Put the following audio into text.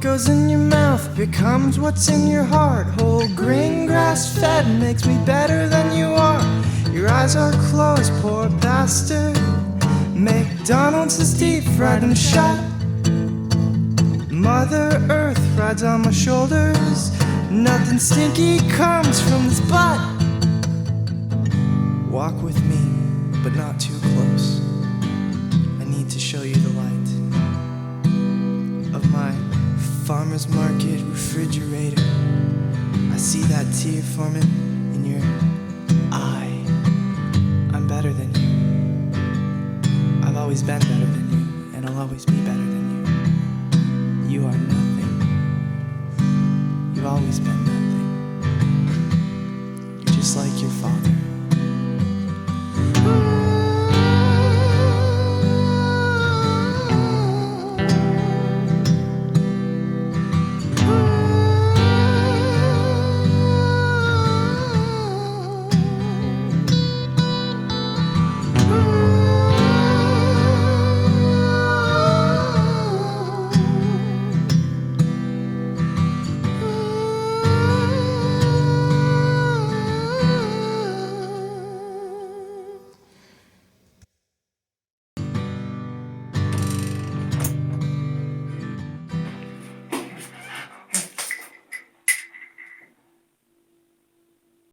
goes in your mouth becomes what's in your heart. Whole grain, grass fed makes me better than you are. Your eyes are closed, poor bastard. McDonald's is deep fried and shut. Mother Earth rides on my shoulders. Nothing stinky comes from this butt. Walk with me, but not too close. I need to show you the light of my farmer's market refrigerator. I see that tear forming in your eye. I'm better than you. I've always been better than you, and I'll always be better than you. You are nothing. You've always been nothing.